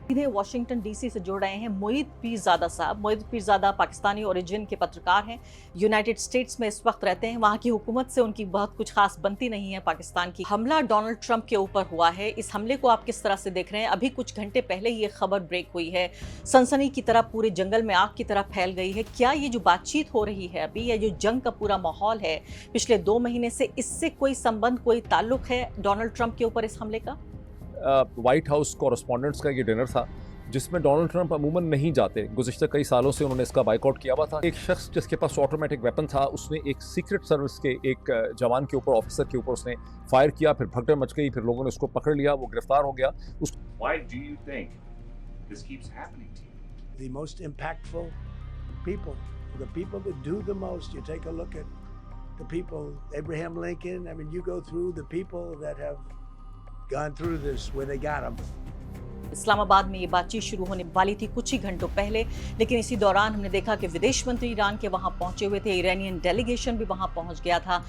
सीधे Washington DC से जुड़ रहे हैं मोईद पीरजादा साहब। मोईद पीरजादा पाकिस्तानी ओरिजिन के पत्रकार हैं, यूनाइटेड स्टेट्स में इस वक्त रहते हैं। वहां की हुकूमत से उनकी बहुत कुछ खास बनती नहीं है पाकिस्तान की। हमला डोनाल्ड ट्रंप के ऊपर हुआ है, इस हमले को आप किस तरह से देख रहे हैं? अभी कुछ घंटे पहले ये खबर ब्रेक हुई है, सनसनी की तरह पूरे जंगल में आग की तरह फैल गई है। क्या ये जो बातचीत हो रही है अभी, ये जो जंग का पूरा माहौल है पिछले 2 महीने से, इससे कोई संबंध, कोई ताल्लुक है डोनाल्ड ट्रंप के ऊपर इस हमले का? वाइट हाउस कॉरेस्पॉन्डेंट्स का ये डिनर था जिसमें डोनाल्ड ट्रंप अमूमन नहीं जाते। गुज़िश्ता कई सालों से उन्होंने इसका बाइकआउट किया हुआ था। एक शख्स जिसके पास ऑटोमेटिक वेपन था, उसने एक सीक्रेट सर्विस के एक जवान के ऊपर, ऑफिसर के ऊपर उसने फायर किया, फिर भगदड़ मच गई, फिर लोगों ने उसको पकड़ लिया, वो गिरफ्तार हो गया। Why do you think this keeps happening to you? The most impactful people, the people that do the most. You take a look at the people, Abraham Lincoln. I mean, you go through the people that have gone through this when they got them. Islamabad में ये बातचीत शुरू होने वाली थी कुछ ही घंटों पहले, लेकिन इसी दौरान हमने देखा कि विदेश मंत्री ईरान के वहां पहुंचे हुए थे, ईरानियन डेलीगेशन भी वहां पहुंच गया था।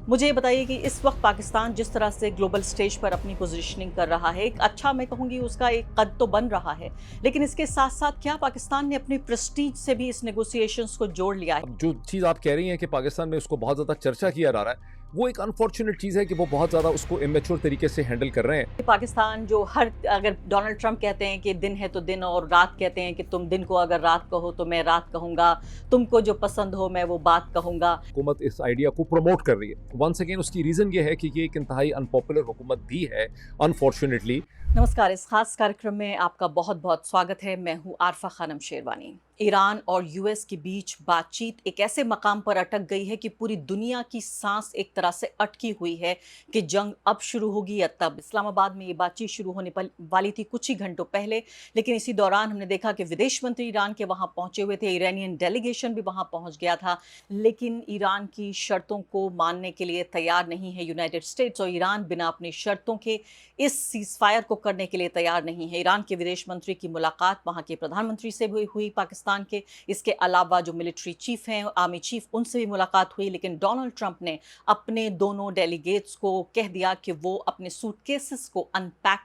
मुझे ये बताइए कि इस वक्त पाकिस्तान जिस तरह से ग्लोबल स्टेज पर अपनी पोजीशनिंग कर रहा है, एक अच्छा, मैं कहूंगी उसका एक कद तो बन रहा है, लेकिन इसके साथ साथ क्या पाकिस्तान ने अपनी प्रेस्टीज से भी इस नेगोशिएशंस को जोड़ लिया है? अब जो चीज़ आप कह रही हैं कि पाकिस्तान में उसको बहुत ज़्यादा चर्चा किया जा रहा है, वो एक अनफॉर्चुनेट चीज़ है कि वो बहुत ज़्यादा उसको इमेच्योर तरीके से हैंडल कर रहे हैं। पाकिस्तान जो अगर डोनाल्ड ट्रंप कहते हैं कि दिन है तो दिन, और रात कहते हैं कि तुम दिन को अगर रात कहो तो मैं रात कहूंगा, तुमको जो पसंद हो मैं वो बात कहूंगा। हुकूमत इस आइडिया को प्रमोट कर रही है। वंस अगेन उसकी रीज़न ये है कि ये एक इंतहाई अनपॉपुलर हुकूमत भी है, अनफॉर्चुनेटली। नमस्कार, इस खास कार्यक्रम में आपका बहुत बहुत स्वागत है। मैं हूं आरफा खानम शेरवानी। ईरान और यूएस के बीच बातचीत एक ऐसे मकाम पर अटक गई है कि पूरी दुनिया की सांस एक तरह से अटकी हुई है कि जंग अब शुरू होगी या तब। इस्लामाबाद में ये बातचीत शुरू होने वाली थी कुछ ही घंटों पहले, लेकिन इसी दौरान हमने देखा कि विदेश मंत्री ईरान के वहां पहुंचे हुए थे, ईरानियन डेलीगेशन भी वहां पहुंच गया था, लेकिन ईरान की शर्तों को मानने के लिए तैयार नहीं है यूनाइटेड स्टेट्स, और ईरान बिना अपनी शर्तों के इस सीज फायर को करने के लिए तैयार नहीं है। ईरान के विदेश मंत्री की मुलाकात वहां के प्रधानमंत्री से भी हुई पाकिस्तान के, इसके अलावा जो मिलिट्री चीफ हैं, आर्मी चीफ, उनसे भी मुलाकात हुई, लेकिन डोनाल्ड ट्रंप ने अपने दोनों डेलीगेट्स को कह दिया कि वो अपने सूटकेसेस को अनपैक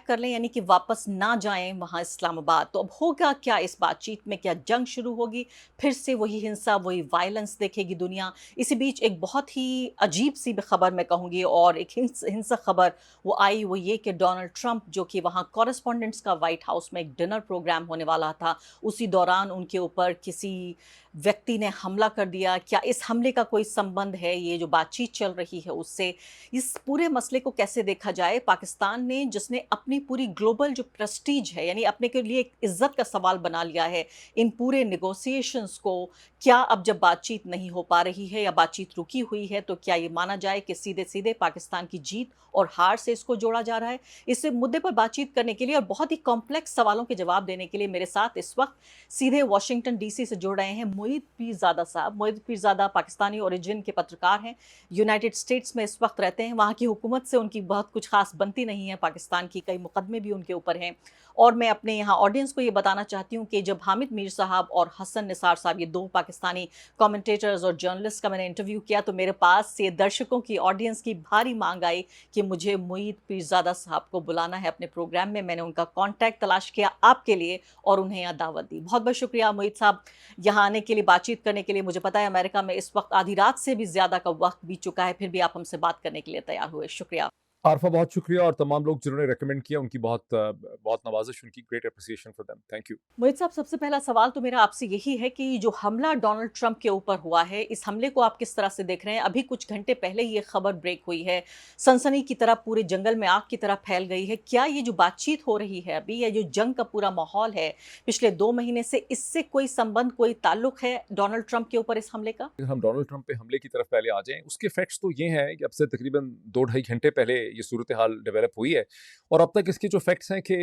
कर लें, यानी कि वापस ना जाएं वहां इस्लामाबाद। तो अब होगा क्या इस बातचीत में? क्या जंग शुरू होगी? फिर से वही हिंसा, वही वायलेंस देखेगी दुनिया? इसी बीच एक बहुत ही अजीब सी खबर मैं कहूंगी, और एक हिंसक खबर वो आई, वो ये कि डोनाल्ड ट्रंप जो कि वहां कॉरेस्पॉन्डेंट्स का व्हाइट हाउस में एक डिनर प्रोग्राम होने वाला था, उसी दौरान उनके ऊपर किसी व्यक्ति ने हमला कर दिया। क्या इस हमले का कोई संबंध है ये जो बातचीत चल रही है उससे? इस पूरे मसले को कैसे देखा जाए? पाकिस्तान ने, जिसने अपनी पूरी ग्लोबल जो प्रेस्टीज है, यानी अपने के लिए एक इज्जत का सवाल बना लिया है इन पूरे नेगोशिएशंस को, क्या अब जब बातचीत नहीं हो पा रही है या बातचीत रुकी हुई है, तो क्या ये माना जाए कि सीधे सीधे पाकिस्तान की जीत और हार से इसको जोड़ा जा रहा है? इस मुद्दे पर बातचीत करने के लिए और बहुत ही कॉम्प्लेक्स सवालों के जवाब देने के लिए मेरे साथ इस वक्त सीधे वाशिंगटन डीसी से जुड़ रहे हैं मोईद पीरजादा साहब। मोईद पीरजादा पाकिस्तानी ओरिजिन के पत्रकार हैं, यूनाइटेड स्टेट्स में इस वक्त रहते हैं। वहां की हुकूमत से उनकी बहुत कुछ खास बनती नहीं है पाकिस्तान की, कई मुकदमे भी उनके ऊपर हैं। और मैं अपने यहाँ ऑडियंस को ये बताना चाहती हूँ कि जब हामिद मीर साहब और हसन निसार साहब, ये दो पाकिस्तानी कमेंटेटर्स और जर्नलिस्ट का मैंने इंटरव्यू किया, तो मेरे पास से दर्शकों की, ऑडियंस की भारी मांग आई कि मुझे मोईद पीरजादा साहब को बुलाना है अपने प्रोग्राम में। मैंने उनका कॉन्टैक्ट तलाश किया आपके लिए और उन्हें यहाँ दावत दी। बहुत बहुत शुक्रिया मोईद साहब यहाँ आने के लिए, बातचीत करने के लिए। मुझे पता है अमेरिका में इस वक्त आधी रात से भी ज्यादा का वक्त बीत चुका है, फिर भी आप हमसे बात करने के लिए तैयार हुए, शुक्रिया। आरफा, बहुत शुक्रिया, और तमाम लोग जिन्होंने रेकमेंड किया उनकी बहुत नवाजिश, उनकी great appreciation for them, thank you. Mohit साहब, सबसे पहला सवाल तो मेरा आपसे यही है कि जो हमला डोनाल्ड ट्रंप के ऊपर हुआ है, इस हमले को आप किस तरह से देख रहे हैं? अभी कुछ घंटे पहले ये खबर ब्रेक हुई है, सनसनी की तरह पूरे जंगल में आग की तरह फैल गई है। क्या ये जो बातचीत हो रही है अभी, ये जो जंग का पूरा माहौल है पिछले 2 महीने से, इससे कोई संबंध, कोई ताल्लुक है डोनाल्ड ट्रंप के ऊपर इस हमले का? हम डोनाल्ड ट्रंप पे हमले की तरफ पहले आ जाएं, उसके फैक्ट्स तो ये हैं कि अब से तकरीबन 2 ढाई घंटे पहले ये सूरत हाल डेवलप हुई है, और अब तक इसके जो फैक्ट्स हैं कि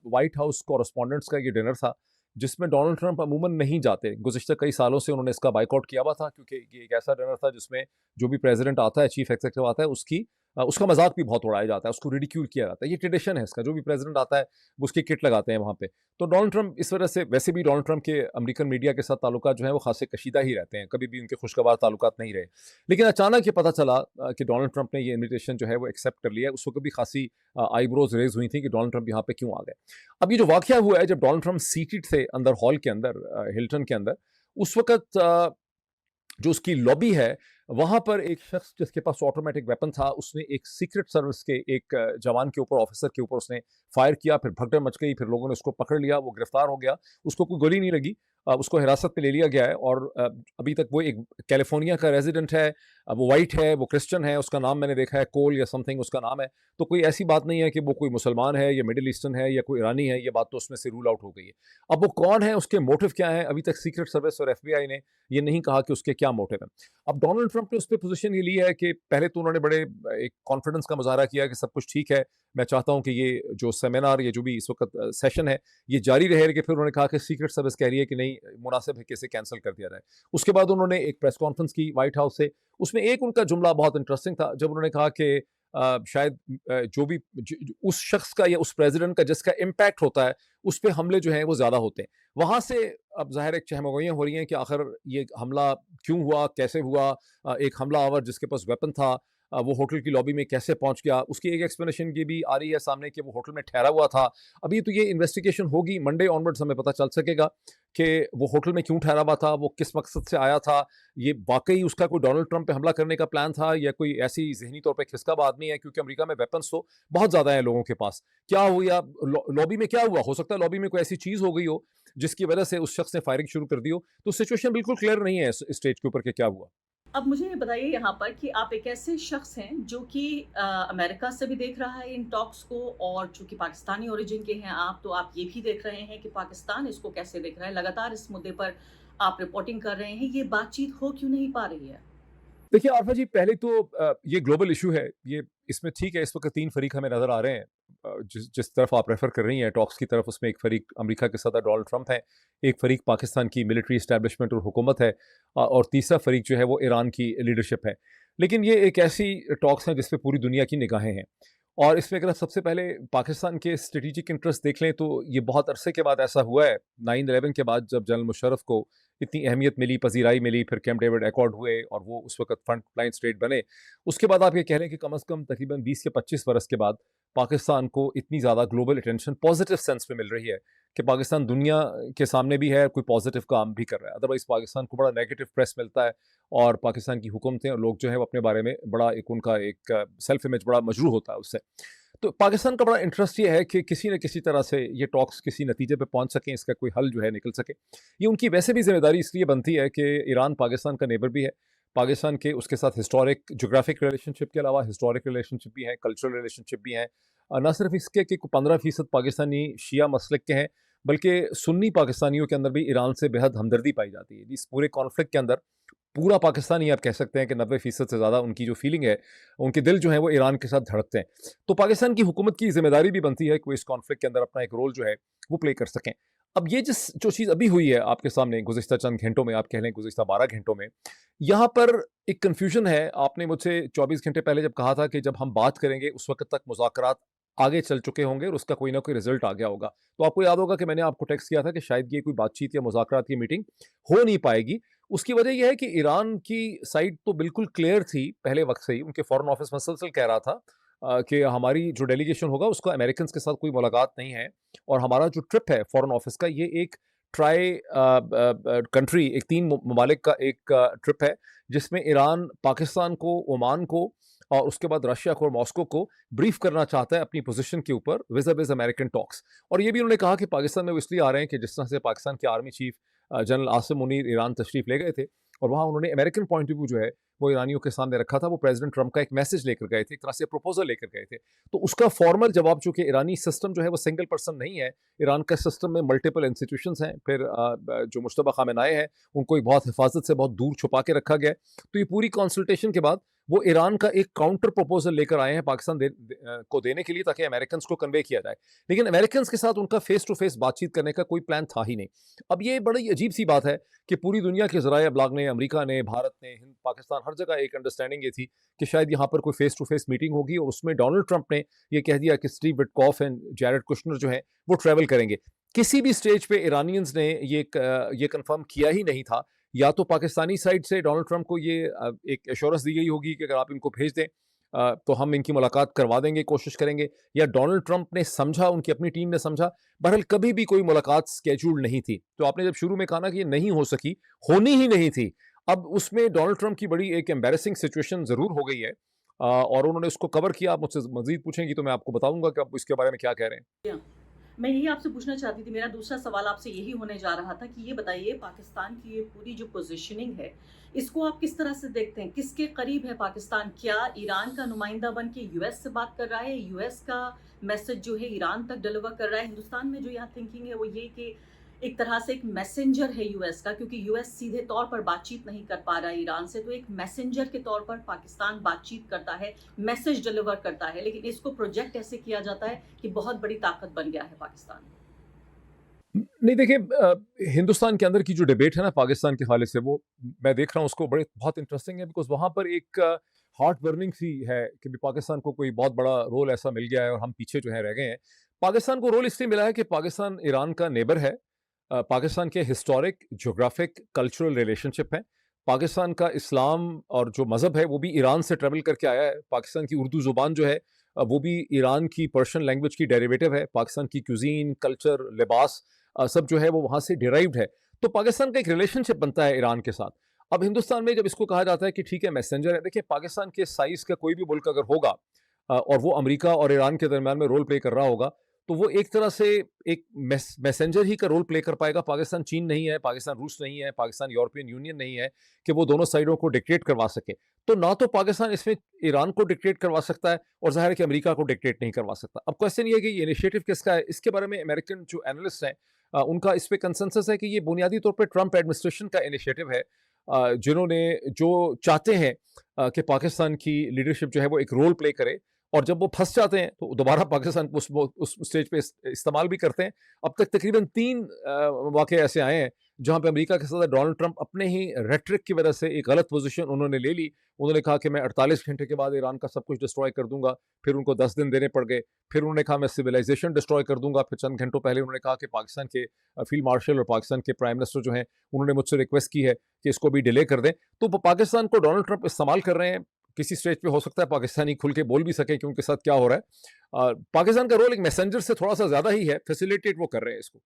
वाइट हाउस कॉरेस्पॉन्डेंट्स का ये डिनर था जिसमें डोनाल्ड ट्रंप अमूमन नहीं जाते। गुज़िश्ता कई सालों से उन्होंने इसका बायकॉट किया हुआ था क्योंकि ये एक ऐसा डिनर था जिसमें जो भी प्रेज़िडेंट आता है, चीफ़ एग्ज़ीक्यूटिव आता है, उसका मज़ाक भी बहुत उड़ाया जाता है, उसको रिडिक्यूल किया जाता है। ये ट्रेडिशन है इसका, जो भी प्रेज़िडेंट आता है, वो उसकी किट लगाते हैं वहाँ पे। तो डोनाल्ड ट्रंप इस वजह से, वैसे भी डोनाल्ड ट्रंप के अमेरिकन मीडिया के साथ ताल्लुकात जो हैं वो ख़ासे कशीदा ही रहते हैं, कभी भी उनके खुशगवार ताल्लुकात नहीं रहे। लेकिन अचानक ये पता चला कि डोनाल्ड ट्रंप ने ये इन्विटेशन जो है वो एक्सेप्ट कर लिया है। उस वक़्त भी ख़ासी आईब्रोज़ रेज़ हुई थी कि डोनाल्ड ट्रंप यहाँ पे क्यों आ गए। अब ये जो वाक़या हुआ है, जब डोनाल्ड ट्रंप सीटेड थे अंदर हॉल के अंदर, हिल्टन के अंदर, उस वक़्त जो उसकी लॉबी है, वहाँ पर एक शख्स जिसके पास ऑटोमेटिक वेपन था, उसने एक सीक्रेट सर्विस के एक जवान के ऊपर, ऑफिसर के ऊपर उसने फायर किया, फिर भगदड़ मच गई, फिर लोगों ने उसको पकड़ लिया, वो गिरफ्तार हो गया, उसको कोई गोली नहीं लगी, उसको हिरासत में ले लिया गया है और अभी तक वो एक कैलिफोर्निया का रेजिडेंट है, वो वाइट है, वो क्रिश्चियन है, उसका नाम मैंने देखा है कोल या समथिंग उसका नाम है, तो कोई ऐसी बात नहीं है कि वो कोई मुसलमान है या मिडिल ईस्टर्न है या कोई ईरानी है, ये बात तो उसमें से रूल आउट हो गई है। अब वो कौन है, उसके मोटिव क्या है, अभी तक सीक्रेट सर्विस और एफबीआई ने ये नहीं कहा कि उसके क्या मोटिव हैं। अब डोनाल्ड ट्रंप ने उस पे पोजीशन ये ली है कि पहले तो उन्होंने बड़े एक कॉन्फिडेंस का मुज़ाहरा किया कि सब कुछ ठीक है, मैं चाहता हूँ कि ये जो सेमिनार, ये जो भी इस वक़्त सेशन है, ये जारी रहे, लेकिन फिर उन्होंने कहा कि सीक्रेट सर्विस कह रही है कि नहीं, मुनासिब है कि इसे कैंसल कर दिया जाए। उसके बाद उन्होंने एक प्रेस कॉन्फ्रेंस की व्हाइट हाउस से, उसमें एक उनका जुमला बहुत इंटरेस्टिंग था, जब उन्होंने कहा कि शायद जो भी उस शख्स का या उस प्रेसिडेंट का जिसका इम्पैक्ट होता है, उस पे हमले जो हैं वो ज़्यादा होते हैं। वहाँ से अब ज़ाहिर एक चहमगोइयाँ हो रही हैं कि आखिर ये हमला क्यों हुआ, कैसे हुआ? एक हमलावर जिसके पास वेपन था, वो होटल की लॉबी में कैसे पहुँच गया? उसकी एक एक्सप्लेनेशन ये भी आ रही है सामने कि वो होटल में ठहरा हुआ था। अभी तो ये इन्वेस्टिगेशन होगी, मंडे ऑनवर्ड्स हमें पता चल सकेगा कि वो होटल में क्यों ठहरा हुआ था, वो किस मकसद से आया था, ये वाक़ई उसका कोई डोनाल्ड ट्रंप पे हमला करने का प्लान था या कोई ऐसी ज़हनी तौर पे खिसका आदमी है, क्योंकि अमेरिका में वेपन्स तो बहुत ज़्यादा हैं लोगों के पास। क्या हुआ लॉबी में क्या हुआ? हो सकता है लॉबी में कोई ऐसी चीज़ हो गई हो, जिसकी वजह से उस शख्स ने फायरिंग शुरू कर दी हो। तो सिचुएशन बिल्कुल क्लियर नहीं है इस स्टेज के ऊपर कि क्या हुआ। अब मुझे ये बताइए यहाँ पर कि आप एक ऐसे शख्स हैं जो कि अमेरिका से भी देख रहा है इन टॉक्स को, और चूँकि पाकिस्तानी ओरिजिन के हैं आप, तो आप ये भी देख रहे हैं कि पाकिस्तान इसको कैसे देख रहा है। लगातार इस मुद्दे पर आप रिपोर्टिंग कर रहे हैं, ये बातचीत हो क्यों नहीं पा रही है? देखिए आरफा जी, पहले तो ये ग्लोबल इशू है, ये इसमें ठीक है, इस वक्त 3 फरीक हमें नज़र आ रहे हैं। जिस जिस तरफ आप रेफ़र कर रही हैं टॉक्स की तरफ, उसमें एक फरीक अमेरिका के सदर डोनाल्ड ट्रंप हैं, एक फरीक पाकिस्तान की मिलिट्री एस्टैब्लिशमेंट और हुकूमत है, और तीसरा फरीक जो है वो ईरान की लीडरशिप है। लेकिन ये एक ऐसी टॉक्स हैं जिस पे पूरी दुनिया की निगाहें हैं, और इसमें अगर आप सबसे पहले पाकिस्तान के स्ट्रेटेजिक इंटरेस्ट देख लें, तो ये बहुत अरसे के बाद ऐसा हुआ है, 9/11 के बाद जब जनरल मुशर्रफ को इतनी अहमियत मिली, पज़ीराई मिली, फिर कैंप डेविड अकॉर्ड हुए और वो उस वक़्त फ्रंट लाइन स्टेट बने। उसके बाद आप ये कह लें कि कम से कम तकरीबन 20 या 25 बरस के बाद पाकिस्तान को इतनी ज़्यादा ग्लोबल अटेंशन पॉज़िटिव सेंस में मिल रही है कि पाकिस्तान दुनिया के सामने भी है, कोई पॉज़िटिव काम भी कर रहा है। अदरवाइज़ पाकिस्तान को बड़ा नेगेटिव प्रेस मिलता है, और पाकिस्तान की हुकूमतें और लोग जो हैं वो अपने बारे में बड़ा एक उनका एक सेल्फ इमेज बड़ा मजरूह होता है उससे। तो पाकिस्तान का बड़ा इंटरेस्ट ये है कि किसी न किसी तरह से ये टॉक्स किसी नतीजे पे पहुंच सकें, इसका कोई हल जो है निकल सके। ये उनकी वैसे भी ज़िम्मेदारी इसलिए बनती है कि ईरान पाकिस्तान का नेबर भी है। पाकिस्तान के उसके साथ हिस्टोरिक ज्योग्राफिक रिलेशनशिप के अलावा हिस्टोरिक रिलेशनशिप भी हैं, कल्चरल रिलेशनशिप भी हैं। ना सिर्फ इसके कि 15% पाकिस्तानी शिया मसलक के हैं, बल्कि सुन्नी पाकिस्तानियों के अंदर भी ईरान से बेहद हमदर्दी पाई जाती है। इस पूरे कॉन्फ्लिक्ट के अंदर पूरा पाकिस्तान ही आप कह सकते हैं कि 90% से ज़्यादा उनकी जो फीलिंग है, उनके दिल जो है वो ईरान के साथ धड़कते हैं। तो पाकिस्तान की हुकूमत की ज़िम्मेदारी भी बनती है कि वो इस कॉन्फ्लिक्ट के अंदर अपना एक रोल जो है वो प्ले कर सकें। अब ये जो चीज़ अभी हुई है आपके सामने गुज़िश्ता चंद घंटों में, आप कह लें गुज़िश्ता 12 घंटों में, यहाँ पर एक कन्फ्यूजन है। आपने मुझसे 24 घंटे पहले जब कहा था कि जब हम बात करेंगे उस वक़्त तक मुज़ाकरात आगे चल चुके होंगे और उसका कोई ना कोई रिज़ल्ट आ गया होगा। तो आपको याद होगा कि मैंने आपको टेक्स्ट किया था कि शायद ये कोई बातचीत या मुज़ाकरात की मीटिंग हो नहीं पाएगी। उसकी वजह ये है कि ईरान की साइड तो बिल्कुल क्लियर थी पहले वक़्त से ही, उनके फ़ॉरेन ऑफ़िस मुसलसल कह रहा था कि हमारी जो डेलीगेशन होगा उसका अमेरिकन्स के साथ कोई मुलाकात नहीं है, और हमारा जो ट्रिप है फ़ॉरेन ऑफ़िस का, ये एक ट्राई कंट्री, एक 3 ममालिक का एक ट्रिप है, जिसमें ईरान पाकिस्तान को, ओमान को और उसके बाद रशिया को और मॉस्को को ब्रीफ करना चाहता है अपनी पोजीशन के ऊपर विज़ अमेरिकन टॉक्स। और ये भी उन्होंने कहा कि पाकिस्तान में वो इसलिए आ रहे हैं कि जिस तरह से पाकिस्तान के army chief general Asim Munir Iran तशरीफ़ ले गए थे, और वहाँ उन्होंने अमेरिकन पॉइंट ऑफ व्यू जो है वो ईरानियों के सामने रखा था। वो प्रेसिडेंट ट्रंप का एक मैसेज लेकर गए थे, एक तरह से प्रपोजल लेकर गए थे। तो उसका फॉर्मल जवाब, चूँकि ईरानी सिस्टम जो है वो सिंगल पर्सन नहीं है, ईरान का सिस्टम में मल्टीपल इंस्टीट्यूशंस हैं, फिर जो मुश्तबा खामेनाई हैं उनको एक बहुत हिफाजत से बहुत दूर छुपा के रखा गया है। तो ये पूरी कंसल्टेशन के बाद वो ईरान का एक काउंटर प्रपोजल लेकर आए हैं पाकिस्तान को देने के लिए, ताकि अमेरिकन को कन्वे किया जाए। लेकिन अमेरिकन के साथ उनका फेस टू फेस बातचीत करने का कोई प्लान था ही नहीं। अब ये बड़ी अजीब सी बात है कि पूरी दुनिया के ज़राए अबलाग ने, अमेरिका ने, भारत ने, हिंद, पाकिस्तान, हर जगह एक अंडरस्टैंडिंग ये थी कि शायद यहाँ पर कोई फेस टू फेस मीटिंग होगी, और उसमें डोनाल्ड ट्रंप ने ये कह दिया कि Steve Witkoff and Jared Kushner जो है वो ट्रैवल करेंगे। किसी भी स्टेज पे ईरानियंस ने ये कंफर्म किया ही नहीं था। या तो पाकिस्तानी साइड से डोनाल्ड ट्रंप को ये एक एश्योरेंस दी गई होगी कि अगर आप इनको भेज दें तो हम इनकी मुलाकात करवा देंगे, कोशिश करेंगे, या डोनाल्ड ट्रंप ने समझा, उनकी अपनी टीम ने समझा। बहरहाल कभी भी कोई मुलाकात स्केड्यूल्ड नहीं थी। तो आपने जब शुरू में कहा ना कि ये नहीं हो सकी, होनी ही नहीं थी, अब उसमें डोनाल्ड ट्रंप की बड़ी एक एम्बैरेसिंग सिचुएशन ज़रूर हो गई है, और उन्होंने उसको कवर किया। आप मुझसे मज़ीद पूछेंगी तो मैं आपको बताऊँगा कि आप इसके बारे में क्या कह रहे हैं। मैं यही आपसे पूछना चाहती थी, मेरा दूसरा सवाल आपसे यही होने जा रहा था कि ये बताइए, पाकिस्तान की ये पूरी जो पोजीशनिंग है, इसको आप किस तरह से देखते हैं? किसके करीब है पाकिस्तान? क्या ईरान का नुमाइंदा बन के यूएस से बात कर रहा है? यूएस का मैसेज जो है ईरान तक डिलीवर कर रहा है? हिंदुस्तान में जो यहाँ थिंकिंग है वो ये कि एक तरह से एक मैसेंजर है यूएस का, क्योंकि यूएस सीधे तौर पर बातचीत नहीं कर पा रहा है ईरान से, तो एक मैसेंजर के तौर पर पाकिस्तान बातचीत करता है, मैसेज डिलीवर करता है, लेकिन इसको प्रोजेक्ट ऐसे किया जाता है कि बहुत बड़ी ताकत बन गया है पाकिस्तान। नहीं देखिए, हिंदुस्तान के अंदर की जो डिबेट है ना पाकिस्तान के हवाले से, वो मैं देख रहा हूँ उसको बहुत इंटरेस्टिंग है, बिकॉज वहाँ पर एक हार्ट बर्निंग सी है कि भी पाकिस्तान को कोई बहुत बड़ा रोल ऐसा मिल गया है और हम पीछे जो है रह गए हैं। पाकिस्तान को रोल इसलिए मिला है कि पाकिस्तान ईरान का नेबर है। पाकिस्तान के हिस्टोरिक, ज्योग्राफिक, कल्चरल रिलेशनशिप है। पाकिस्तान का इस्लाम और जो मज़हब है वो भी ईरान से ट्रेवल करके आया है। पाकिस्तान की उर्दू ज़ुबान जो है वो भी ईरान की पर्शियन लैंग्वेज की डेरिवेटिव है। पाकिस्तान की क्यूजीन, कल्चर, लिबास सब जो है वो वहाँ से डिराइव्ड है। तो पाकिस्तान का एक रिलेशनशिप बनता है ईरान के साथ। अब हिंदुस्तान में जब इसको कहा जाता है कि ठीक है मैसेंजर है, देखिए पाकिस्तान के साइज़ का कोई भी मुल्क अगर होगा और वो अमेरिका और ईरान के दरमियान में रोल प्ले कर रहा होगा, तो वो एक तरह से एक मैसेंजर ही का रोल प्ले कर पाएगा। पाकिस्तान चीन नहीं है, पाकिस्तान रूस नहीं है, पाकिस्तान यूरोपियन यूनियन नहीं है कि वो दोनों साइडों को डिक्टेट करवा सके। तो ना तो पाकिस्तान इसमें ईरान को डिक्टेट करवा सकता है, और ज़ाहिर है कि अमेरिका को डिक्टेट नहीं करवा सकता। अब क्वेश्चन ये है कि ये इनिशिएटिव किसका है? इसके बारे में अमेरिकन जो एनालिस्ट हैं उनका इस पे कंसेंसस है कि ये बुनियादी तौर पे ट्रंप एडमिनिस्ट्रेशन का इनिशिएटिव है, जिन्होंने जो चाहते हैं कि पाकिस्तान की लीडरशिप जो है वो एक रोल प्ले करे, और जब वो फंस जाते हैं तो दोबारा पाकिस्तान को उस स्टेज पे इस्तेमाल भी करते हैं। अब तक तकरीबन 3 वाक़ये ऐसे आए हैं जहाँ पे अमेरिका के साथ डोनाल्ड ट्रंप अपने ही रेटरिक की वजह से एक गलत पोजीशन उन्होंने ले ली। उन्होंने कहा कि मैं 48 घंटे के बाद ईरान का सब कुछ डिस्ट्रॉय कर दूँगा, फिर उनको 10 दिन देने पड़ गए। फिर उन्होंने कहा मैं सिविलाइज़ेशन डिस्ट्रॉय कर दूँगा, फिर चंद घंटों पहले उन्होंने कहा कि पाकिस्तान के फील्ड मार्शल और पाकिस्तान के प्राइम मिनिस्टर जो हैं, उन्होंने मुझसे रिक्वेस्ट की है कि इसको भी डिले कर दें। तो पाकिस्तान को डोनाल्ड ट्रंप इस्तेमाल कर रहे हैं। किसी स्टेज पे हो सकता है पाकिस्तानी खुल के बोल भी सके कि उनके साथ क्या हो रहा है। पाकिस्तान का रोल एक मैसेंजर से थोड़ा सा ज़्यादा ही है, फैसिलिटेट वो कर रहे हैं इसको।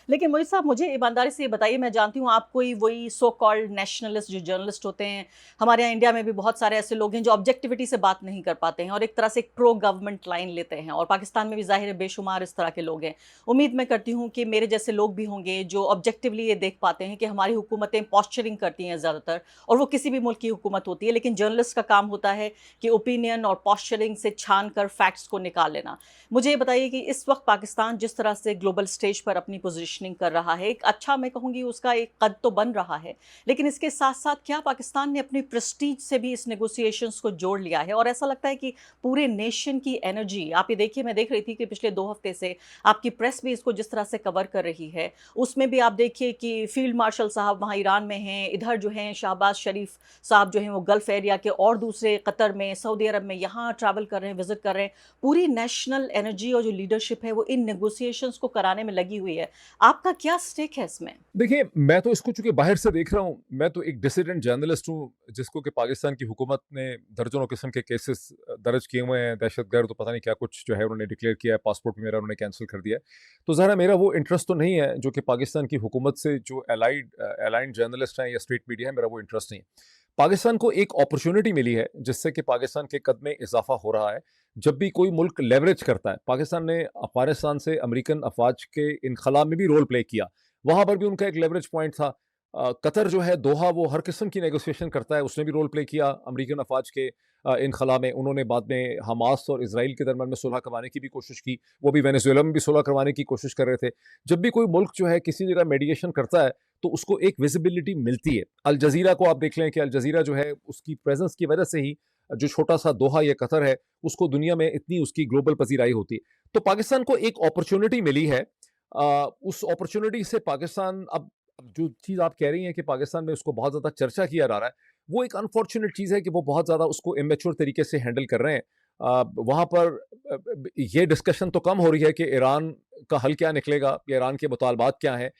लेकिन मोहित साहब, मुझे ईमानदारी से ये बताइए, मैं जानती हूँ आप कोई वही सो कॉल्ड नेशनलिस्ट जो जर्नलिस्ट होते हैं, हमारे यहाँ इंडिया में भी बहुत सारे ऐसे लोग हैं जो ऑब्जेक्टिविटी से बात नहीं कर पाते हैं और एक तरह से एक प्रो गवर्नमेंट लाइन लेते हैं, और पाकिस्तान में भी जाहिर है बेशुमार इस तरह के लोग हैं। उम्मीद मैं करती हूँ कि मेरे जैसे लोग भी होंगे जो ऑब्जेक्टिवली ये देख पाते हैं कि हमारी हुकूमतें पॉस्चरिंग करती हैं ज़्यादातर, और वो किसी भी मुल्क की हुकूमत होती है, लेकिन जर्नलिस्ट का काम होता है कि ओपिनियन और पॉस्चरिंग से छान कर फैक्ट्स को निकाल लेना। मुझे ये बताइए कि इस वक्त पाकिस्तान जिस तरह से ग्लोबल स्टेज पर अपनी पोजीशनिंग कर रहा है, एक अच्छा, मैं कहूँगी उसका एक कद तो बन रहा है, लेकिन इसके साथ साथ क्या पाकिस्तान ने अपनी प्रेस्टीज से भी इस नेगोशिएशंस को जोड़ लिया है? और ऐसा लगता है कि पूरे नेशन की एनर्जी, आप ये देखिए, मैं देख रही थी कि पिछले 2 हफ्ते से आपकी प्रेस भी इसको जिस तरह से कवर कर रही है, उसमें भी आप देखिए कि फील्ड मार्शल साहब वहाँ ईरान में हैं, इधर जो हैं शहबाज शरीफ साहब जो हैं वो गल्फ एरिया के, और दूसरे कतर में, सऊदी अरब में यहाँ ट्रैवल कर रहे हैं, विजिट कर रहे हैं। पूरी नेशनल एनर्जी और जो लीडरशिप है वो इन नेगोशिएशंस को कराने में लगी हुई है। आपका क्या स्टेक है इसमें? देखिए, मैं तो इसको चूँकि बाहर से देख रहा हूँ, मैं तो एक डिसिडेंट जर्नलिस्ट हूँ, जिसको कि पाकिस्तान की हुकूमत ने दर्जनों किस्म के केसेस दर्ज किए हुए हैं, दहशतगर्द तो पता नहीं क्या कुछ जो है उन्होंने डिक्लेयर किया है, पासपोर्ट भी मेरा उन्होंने कैंसिल कर दिया है। तो ज़रा मेरा वो इंटरेस्ट तो नहीं है जो कि पाकिस्तान की हुकूमत से जो अलाइंड जर्नलिस्ट हैं या स्टेट मीडिया है, मेरा वो इंटरेस्ट नहीं है। पाकिस्तान को एक अपॉर्चुनिटी मिली है जिससे कि पाकिस्तान के कद में इजाफा हो रहा है। जब भी कोई मुल्क लेवरेज करता है, पाकिस्तान ने अफगानिस्तान से अमेरिकन अफवाज के इनखला में भी रोल प्ले किया, वहाँ पर भी उनका एक लेवरेज पॉइंट था। कतर जो है दोहा वो हर किस्म की नेगोशिएशन करता है, उसने भी रोल प्ले किया अमेरिकन अफवाज के इनखला में। उन्होंने बाद में हमास और इसराइल के दरमियान में सुलह करवाने की भी कोशिश की, वो भी वेनेजुएला में भी सुलह करवाने की कोशिश कर रहे थे। जब भी कोई मुल्क जो है किसी जगह मेडिएशन करता है तो उसको एक विजिबिलिटी मिलती है। अल जजीरा को आप देख लें कि अल जजीरा जो है उसकी प्रेजेंस की वजह से ही जो छोटा सा दोहा या कतर है उसको दुनिया में इतनी उसकी ग्लोबल पजीराई होती है। तो पाकिस्तान को एक अपॉर्चुनिटी मिली है। उस अपॉर्चुनिटी से पाकिस्तान अब जो चीज़ आप कह रही हैं कि पाकिस्तान में उसको बहुत ज़्यादा चर्चा किया जा रहा है, वो एक अनफॉर्चुनेट चीज़ है कि वो बहुत ज़्यादा उसको इमेच्योर तरीके से हैंडल कर रहे हैं। वहाँ पर ये डिस्कशन तो कम हो रही है कि ईरान का हल क्या निकलेगा या ईरान के मुतालबात क्या हैं,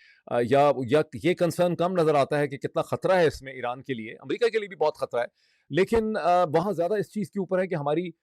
या ये कंसर्न कम नज़र आता है कि कितना ख़तरा है इसमें ईरान के लिए, अमेरिका के लिए भी बहुत ख़तरा है। लेकिन वहाँ ज़्यादा इस चीज़ के ऊपर है कि हमारी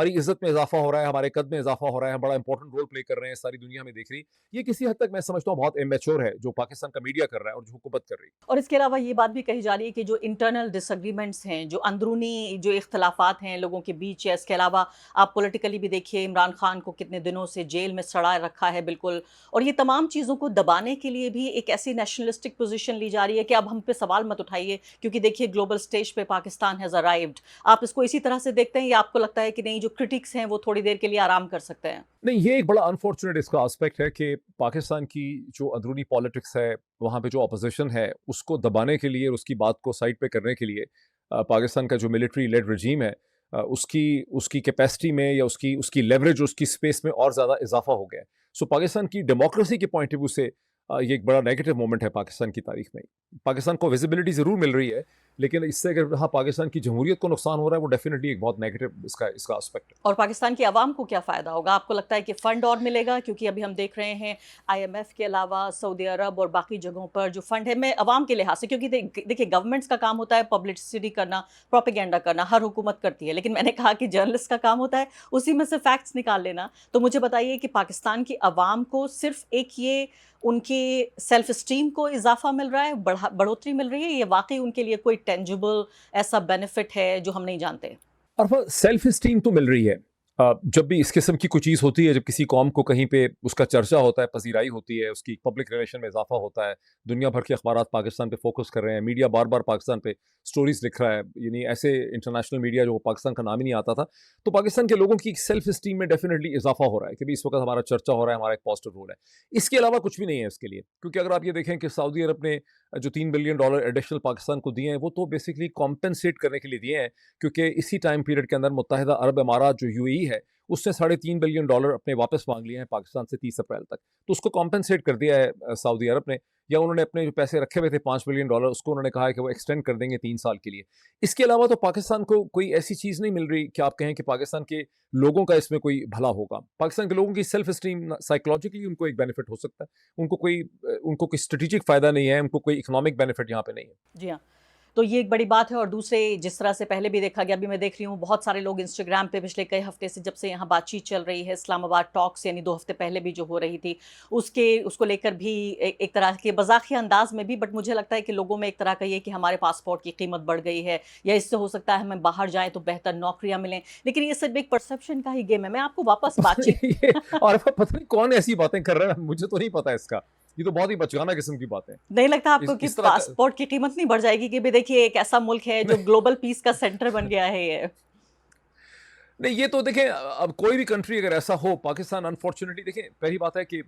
इज्जत में इजाफा हो रहा है, हमारे कद में इजाफा हो रहा है, हम बड़ा इंपॉर्टेंट रोल प्ले कर रहे हैं, सारी दुनिया में देख रही। ये किसी हद तक मैं समझता हूँ बहुत इमेच्योर है जो पाकिस्तान का मीडिया कर रहा है और जो हुकूमत कर रही है। और इसके अलावा ये बात भी कही जा रही है कि जो इंटरनल डिसएग्रीमेंट्स हैं, जो अंदरूनी जो इख्तलाफात हैं लोगों के बीच है, इसके अलावा आप पॉलिटिकली भी देखिए इमरान खान को कितने दिनों से जेल में सड़ा रखा है बिल्कुल, और ये तमाम चीज़ों को दबाने के लिए भी एक ऐसी नेशनलिस्टिक पोजीशन ली जा रही है कि अब हम पे सवाल मत उठाइए क्योंकि देखिए ग्लोबल स्टेज पे पाकिस्तान हैज़ अराइव्ड। आप इसको इसी तरह से देखते हैं या आपको लगता है कि नहीं, जो क्रिटिक्स हैं वो थोड़ी देर के लिए आराम कर सकते हैं? नहीं, ये एक बड़ा अनफॉर्चुनेट इसका एस्पेक्ट है कि पाकिस्तान की जो अंदरूनी पॉलिटिक्स है, वहाँ पे जो अपोजिशन है, उसको दबाने के लिए और उसकी बात को साइड पे करने के लिए पाकिस्तान का जो मिलिट्री लेड रजीम है, उसकी उसकी कैपेसिटी में या उसकी उसकी लेवरेज, उसकी स्पेस में और ज़्यादा इजाफा हो गया है। सो पाकिस्तान की डेमोक्रेसी के पॉइंट ऑफ व्यू से ये एक बड़ा नेगेटिव मोमेंट है पाकिस्तान की तारीख में। पाकिस्तान को विजिबिलिटी ज़रूर मिल रही है, लेकिन इससे अगर हाँ पाकिस्तान की जमहूरियत को नुकसान हो रहा है, वो डेफिनेटली एक बहुत नेगेटिव इसका इसका एस्पेक्ट है। और पाकिस्तान की आवाम को क्या फ़ायदा होगा? आपको लगता है कि फ़ंड और मिलेगा? क्योंकि अभी हम देख रहे हैं आईएमएफ के अलावा सऊदी अरब और बाकी जगहों पर जो फ़ंड है, मैं आवाम के लिहाज से, क्योंकि देखिए गवर्नमेंट्स का काम होता है पब्लिसिटी करना, प्रोपेगेंडा करना, हर हुकूमत करती है। लेकिन मैंने कहा कि जर्नलिस्ट का काम होता है उसी में से फैक्ट्स निकाल लेना। तो मुझे बताइए कि पाकिस्तान की आवाम को सिर्फ़ एक ये उनकी सेल्फ एस्टीम को इज़ाफ़ा मिल रहा है, बढ़ोतरी मिल रही है, ये वाक़ई उनके लिए कोई टेंजिबल ऐसा बेनिफिट है जो हम नहीं जानते? और सेल्फ स्टीम तो मिल रही है। जब भी इस किस्म की कोई चीज़ होती है, जब किसी कौम को कहीं पे उसका चर्चा होता है, पजीराई होती है, उसकी पब्लिक रिलेशन में इजाफा होता है, दुनिया भर के अखबारात पाकिस्तान पे फोकस कर रहे हैं, मीडिया बार बार पाकिस्तान पे स्टोरीज लिख रहा है, यानी ऐसे इंटरनेशनल मीडिया जो पाकिस्तान का नाम ही नहीं आता था, तो पाकिस्तान के लोगों की सेल्फ स्टीम में डेफिनेटली इजाफा हो रहा है कि भी इस वक्त हमारा चर्चा हो रहा है, हमारा एक पॉजिटिव रोल है। इसके अलावा कुछ भी नहीं है इसके लिए, क्योंकि अगर आप ये देखें कि सऊदी अरब ने जो $3 बिलियन एडिशनल पाकिस्तान को दिए हैं, वो तो बेसिकली कॉम्पेंसेट करने के लिए दिए हैं, क्योंकि इसी टाइम पीरियड के अंदर मुत्तहिदा अरब इमारात जो यूएई है, उसने $3.5 बिलियन अपने वापस मांग लिए हैं पाकिस्तान से 30 अप्रैल तक। तो उसको कॉम्पेंसेट कर दिया है सऊदी अरब ने, या उन्होंने अपने जो पैसे रखे हुए थे $5 बिलियन, उसको उन्होंने कहा है कि वो एक्सटेंड कर देंगे 3 साल के लिए। इसके अलावा तो पाकिस्तान को कोई ऐसी चीज़ नहीं मिल रही कि आप कहें कि पाकिस्तान के लोगों का इसमें कोई भला होगा। पाकिस्तान के लोगों की सेल्फ स्टीम साइकोलॉजिकली उनको एक बेनिफिट हो सकता है, उनको कोई स्ट्रेटेजिक फ़ायदा नहीं है, उनको कोई इकोनॉमिक बेनिफिट यहाँ पे नहीं है। जी हाँ। तो ये एक बड़ी बात है। और दूसरे, जिस तरह से पहले भी देखा गया, अभी मैं देख रही हूँ बहुत सारे लोग इंस्टाग्राम पे पिछले कई हफ्ते से, जब से यहाँ बातचीत चल रही है इस्लामाबाद टॉक्स, यानी 2 हफ्ते पहले भी जो हो रही थी, उसको लेकर भी एक तरह के मज़ाक़िया अंदाज में भी, बट मुझे लगता है कि लोगों में एक तरह का ये कि हमारे पासपोर्ट की कीमत बढ़ गई है, या इससे हो सकता है हमें बाहर जाएँ तो बेहतर नौकरियाँ मिलें। लेकिन ये सिर्फ एक परसेप्शन का ही गेम है। मैं आपको वापस बातचीत ये और पता नहीं कौन ऐसी बातें कर रहा है, मुझे तो नहीं पता इसका। ये तो बहुत ही बचकाना किस्म की बात है। नहीं लगता आपको कि इस तरह का पासपोर्ट की कीमत नहीं बढ़ जाएगी कि भी देखिए एक ऐसा मुल्क है जो ग्लोबल पीस का सेंटर बन गया है ये? नहीं, ये तो देखें, अब कोई भी कंट्री अगर ऐसा हो, पाकिस्तान अनफॉर्चुनेटली देखें, पहली बात है कि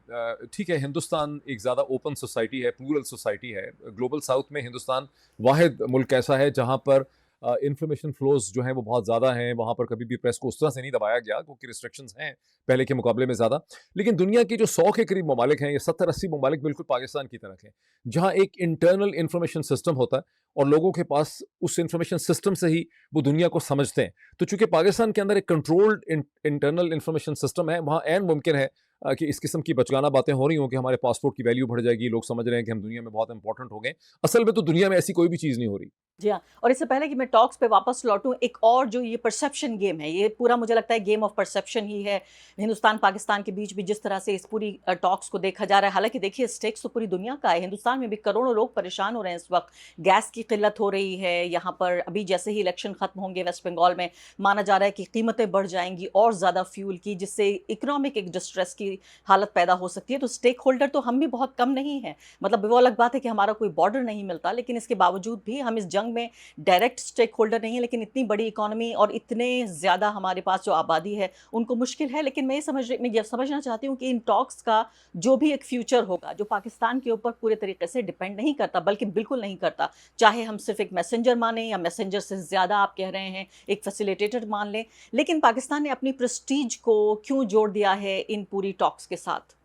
ठीक है, हिंदुस्तान एक ज़्यादा ओपन सोसाइटी है, प्लूरल सोसाइटी है। ग्लोबल साउथ में हिंदुस्तान वाहिद मुल्क ऐसा है जहाँ पर इंफॉर्मेशन फ्लोज जो हैं वो बहुत ज़्यादा हैं। वहाँ पर कभी भी प्रेस को उस तरह से नहीं दबाया गया, क्योंकि रिस्ट्रिक्शंस हैं पहले के मुकाबले में ज़्यादा। लेकिन दुनिया के जो 100 के करीब ममालिक हैं, ये 70-80 ममालिक बिल्कुल पाकिस्तान की तरह हैं, जहाँ एक इंटरनल इंफॉर्मेशन सिस्टम होता है और लोगों के पास उस इंफॉर्मेशन सिस्टम से ही वो दुनिया को समझते हैं। तो चूंकि पाकिस्तान के अंदर एक कंट्रोल्ड इंटरनल इंफॉर्मेशन सिस्टम है, वहाँ ऐन मुमकिन है कि इस किस्म की बचगाना बातें हो रही हों कि हमारे पासपोर्ट की वैल्यू बढ़ जाएगी, लोग समझ रहे हैं कि हम दुनिया में बहुत इंपॉर्टेंट हो गए। असल में तो दुनिया में ऐसी कोई भी चीज़ नहीं हो रही। जी हाँ। और इससे पहले कि मैं टॉक्स पे वापस लौटूं, एक और जो ये परसेप्शन गेम है, ये पूरा मुझे लगता है गेम ऑफ परसेप्शन ही है। हिंदुस्तान पाकिस्तान के बीच भी जिस तरह से इस पूरी टॉक्स को देखा जा रहा है, हालांकि देखिए स्टेक्स तो पूरी दुनिया का है। हिंदुस्तान में भी करोड़ों लोग परेशान हो रहे हैं इस वक्त, गैस की किल्लत हो रही है यहाँ पर। अभी जैसे ही इलेक्शन खत्म होंगे वेस्ट बंगाल में, माना जा रहा है कि कीमतें बढ़ जाएंगी और ज़्यादा फ्यूल की, जिससे इकोनॉमिक एक डिस्ट्रेस की की हालत पैदा हो सकती है। तो स्टेक होल्डर तो हम भी बहुत कम नहीं हैं, मतलब वो अलग बात है कि हमारा कोई बॉर्डर नहीं मिलता, लेकिन इसके बावजूद भी हम इस जंग में डायरेक्ट स्टेक होल्डर नहीं है। लेकिन इतनी बड़ी इकोनॉमी और इतने ज़्यादा हमारे पास जो आबादी है, उनको मुश्किल है। लेकिन मैं ये समझना चाहती हूँ कि इन टॉक्स का जो भी एक फ्यूचर होगा, जो पाकिस्तान के ऊपर पूरे तरीके से डिपेंड नहीं करता, बल्कि बिल्कुल नहीं करता, चाहे हम सिर्फ एक मैसेंजर माने या मैसेंजर से ज़्यादा आप कह रहे हैं एक फैसिलिटेटर मान लें, लेकिन पाकिस्तान ने अपनी प्रेस्टीज को क्यों जोड़ दिया है इन पूरी टॉक्स के साथ?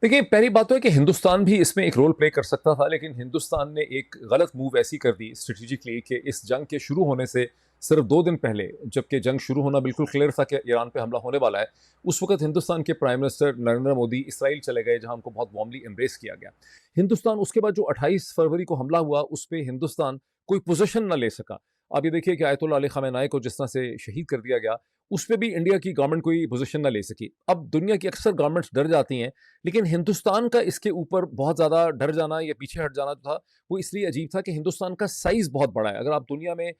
देखिए, पहली बात तो है कि हिंदुस्तान भी इसमें एक रोल प्ले कर सकता था, लेकिन हिंदुस्तान ने एक गलत मूव ऐसी कर दी स्ट्रेटेजिकली कि इस जंग के शुरू होने से सिर्फ 2 दिन पहले, जबकि जंग शुरू होना बिल्कुल क्लियर था कि ईरान पे हमला होने वाला है, उस वक्त हिंदुस्तान के prime minister Narendra Modi Israel चले गए, जहां उनको बहुत वार्मली एम्ब्रेस किया गया। हिंदुस्तान उसके बाद जो 28 फरवरी को हमला हुआ, उस पर हिंदुस्तान कोई पोजीशन ना ले सका। आप ये देखिए कि आयतुल्लाह अली खamenei को जिस तरह से शहीद कर दिया गया, उस पर भी इंडिया की गवर्नमेंट कोई पोजीशन ना ले सकी। अब दुनिया की अक्सर गवर्नमेंट्स डर जाती हैं, लेकिन हिंदुस्तान का इसके ऊपर बहुत ज़्यादा डर जाना या पीछे हट जाना जो था, वो इसलिए अजीब था कि हिंदुस्तान का साइज़ बहुत बड़ा है। अगर आप दुनिया में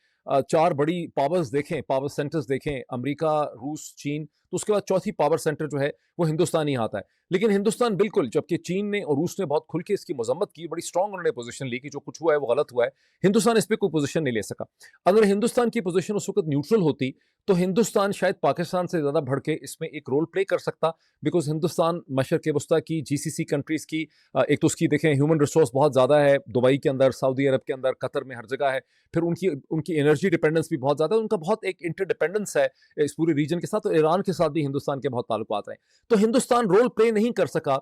4 बड़ी पावर्स देखें, पावर सेंटर्स देखें, अमेरिका, रूस, चीन, तो उसके बाद चौथी पावर सेंटर जो है, वो हिंदुस्तान ही आता है। लेकिन हिंदुस्तान बिल्कुल, जबकि चीन ने और रूस ने बहुत खुल के इसकी मजम्मत की, बड़ी स्ट्रॉन्ग उन्होंने पोजीशन ली कि जो कुछ हुआ है वो गलत हुआ है, हिंदुस्तान इस पर कोई पोजीशन नहीं ले सका। अगर हिंदुस्तान की पोजीशन उस वक्त न्यूट्रल होती, तो हिंदुस्तान शायद पाकिस्तान से ज़्यादा बढ़ के इसमें एक रोल प्ले कर सकता, बिकॉज हिंदुस्तान मशरक़ वस्ता की जीसीसी कंट्रीज़ की एक तो उसकी देखें ह्यूमन रिसोर्स बहुत ज़्यादा है, दुबई के अंदर, सऊदी अरब के अंदर, कतर में, हर जगह है। फिर उनकी उनकी एनर्जी डिपेंडेंस भी बहुत ज़्यादा है, उनका बहुत एक इंटरडिपेंडेंस है इस पूरे रीजन के साथ, तो ईरान के साथ भी हिंदुस्तान के बहुत ताल्लुकात हैं। तो हिंदुस्तान रोल प्ले नहीं कर सका,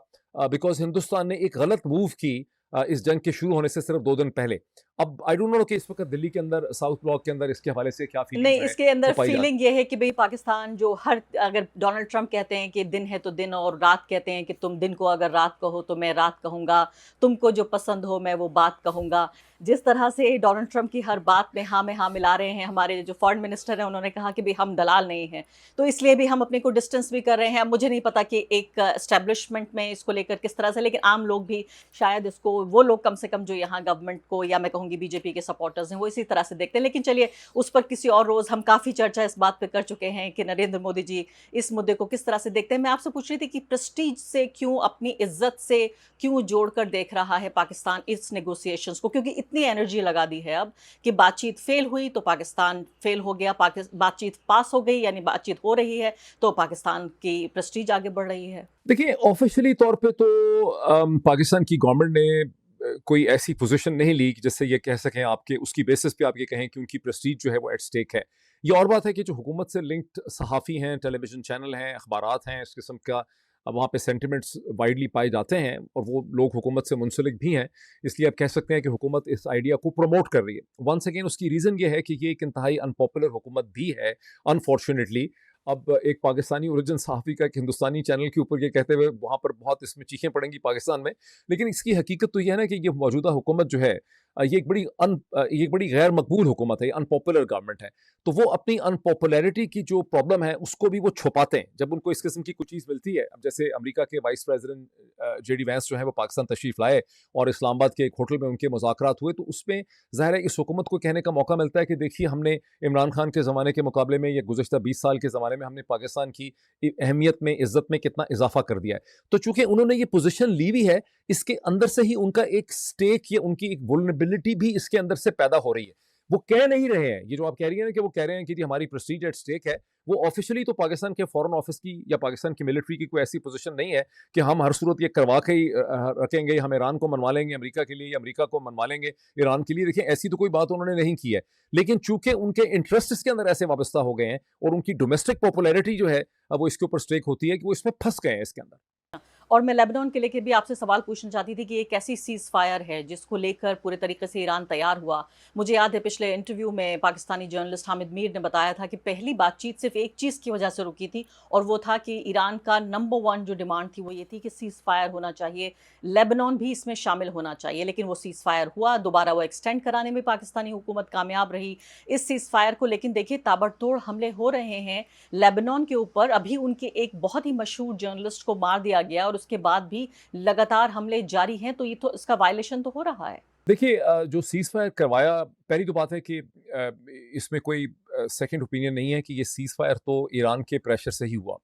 बिकॉज हिंदुस्तान ने एक गलत मूव की इस जंग के शुरू होने से सिर्फ 2 दिन पहले। अब आई डोंट नो कि इस वक्त दिल्ली के अंदर, साउथ ब्लॉक के अंदर इसके हवाले से क्या फीलिंग्स नहीं, है, इसके अंदर वो पाई जाती फीलिंग ये है कि भई पाकिस्तान जो हर अगर डोनाल्ड ट्रंप कहते हैं कि दिन है तो दिन और रात कहते हैं कि तुम दिन को अगर रात कहो तो मैं रात कहूँगा, तुमको जो पसंद हो मैं वो बात कहूँगा। जिस तरह से डोनाल्ड ट्रंप की हर बात में हाँ मिला रहे हैं, हमारे जो फॉरेन मिनिस्टर हैं उन्होंने कहा कि भई हम दलाल नहीं हैं, तो इसलिए भी हम अपने को डिस्टेंस भी कर रहे हैं। अब मुझे नहीं पता कि एक एस्टेब्लिशमेंट में इसको लेकर किस तरह से, लेकिन आम लोग भी शायद इसको, वो लोग कम से कम जो यहाँ गवर्नमेंट को या मैं कहूँगी बीजेपी के सपोर्टर्स हैं, वो इसी तरह से देखते हैं। लेकिन चलिए उस पर किसी और रोज़, हम काफ़ी चर्चा इस बात पे कर चुके हैं कि नरेंद्र मोदी जी इस मुद्दे को किस तरह से देखते हैं। मैं आपसे पूछ रही थी कि प्रेस्टीज से क्यों, अपनी इज्जत से क्यों जोड़कर देख रहा है पाकिस्तान इस नेगोशिएशंस को, क्योंकि इतनी एनर्जी लगा दी है अब कि बातचीत फेल हुई तो पाकिस्तान फेल हो गया, बातचीत पास हो गई यानी बातचीत हो रही है तो पाकिस्तान की प्रेस्टीज आगे बढ़ रही है। देखिए, ऑफिशियली तौर पे तो पाकिस्तान की गवर्नमेंट ने कोई ऐसी पोजीशन नहीं ली कि जिससे ये कह सकें, आपके उसकी बेसिस पे आप ये कहें कि उनकी प्रेस्टीज जो है वो एट स्टेक है। ये और बात है कि जो हुकूमत से लिंक्ड सहाफ़ी हैं, टेलीविज़न चैनल हैं, अखबारात हैं, इस किस्म का वहाँ पे सेंटिमेंट्स वाइडली पाए जाते हैं और वो लोग हुकूमत से मुंसलिक भी हैं, इसलिए आप कह सकते हैं कि हुकूमत इस आइडिया को प्रमोट कर रही है। वंस अगेन उसकी रीज़न ये है कि ये एक इंतहाई अनपॉपुलर हुकूमत भी है, अनफॉर्चुनेटली। अब एक पाकिस्तानी ओरिजिन सहाफ़ी का एक हिंदुस्तानी चैनल के ऊपर ये कहते हुए वहाँ पर बहुत इसमें चीखें पड़ेंगी पाकिस्तान में, लेकिन इसकी हकीकत तो ये है ना कि ये मौजूदा हुकूमत जो है, ये एक बड़ी गैर मकबूल हुकूमत है, अनपॉपुलर गवर्नमेंट है। तो वो अपनी अनपॉपुलैरिटी की जो प्रॉब्लम है उसको भी वो छुपाते हैं जब उनको इस किस्म की कुछ चीज़ मिलती है। अब जैसे अमेरिका के वाइस प्रेसिडेंट जेडी वैंस जो है वो पाकिस्तान तशरीफ़ लाए और इस्लामाबाद के एक होटल में उनके मुज़ाकरात हुए, तो उसमें ज़ाहिर है इस हुकूमत को कहने का मौका मिलता है कि देखिए, हमने इमरान खान के ज़माने के मुकाबले में या गुज़श्ता 20 साल के ज़माने में हमने पाकिस्तान की अहमियत में, इज़्ज़त में कितना इजाफा कर दिया है। तो चूंकि उन्होंने ये पोजीशन ली हुई है, इसके अंदर से ही उनका एक स्टेक या उनकी एक वल्नरेबिलिटी भी इसके अंदर से पैदा हो रही है। वो कह नहीं रहे हैं, ये जो आप कह रही हैं ना कि वो कह रहे हैं कि जी हमारी प्रेस्टीज एट स्टेक है, वो ऑफिशियली तो पाकिस्तान के फॉरेन ऑफिस की या पाकिस्तान की मिलिट्री की कोई ऐसी पोजीशन नहीं है कि हम हर सूरत ये करवा के ही रखेंगे, हम ईरान को मनवा लेंगे अमेरिका के लिए या अमेरिका को मनवा लेंगे ईरान के लिए। देखिए, ऐसी तो कोई बात उन्होंने नहीं की है, लेकिन चूंकि उनके इंटरेस्ट इसके अंदर ऐसे वाबस्ता हो गए हैं और उनकी डोमेस्टिक पॉपुलैरिटी जो है अब वो इसके ऊपर स्टेक होती है कि वो इसमें फंस गए हैं इसके अंदर। और मैं लेबनान के लेके भी आपसे सवाल पूछना चाहती थी कि एक ऐसी सीज़ फायर है जिसको लेकर पूरे तरीके से ईरान तैयार हुआ। मुझे याद है पिछले इंटरव्यू में पाकिस्तानी जर्नलिस्ट हामिद मीर ने बताया था कि पहली बातचीत सिर्फ एक चीज़ की वजह से रुकी थी, और वो था कि ईरान का नंबर 1 जो डिमांड थी वो ये थी कि सीज़ फायर होना चाहिए, लेबनान भी इसमें शामिल होना चाहिए। लेकिन वो सीज़ फायर हुआ, दोबारा वो एक्सटेंड कराने में पाकिस्तानी हुकूमत कामयाब रही इस सीज़ फायर को। लेकिन देखिए, ताबड़तोड़ हमले हो रहे हैं लेबनान के ऊपर। अभी उनके एक बहुत ही मशहूर जर्नलिस्ट को मार दिया गया और उसके बाद भी लगातार हमले जारी हैं, तो ये तो इसका वायलेशन तो हो रहा है। देखिए, जो सीज़ फायर करवाया, पहली तो बात है कि इसमें कोई सेकंड ओपिनियन नहीं है कि ये सीज़ फायर तो ईरान के प्रेशर से ही हुआ।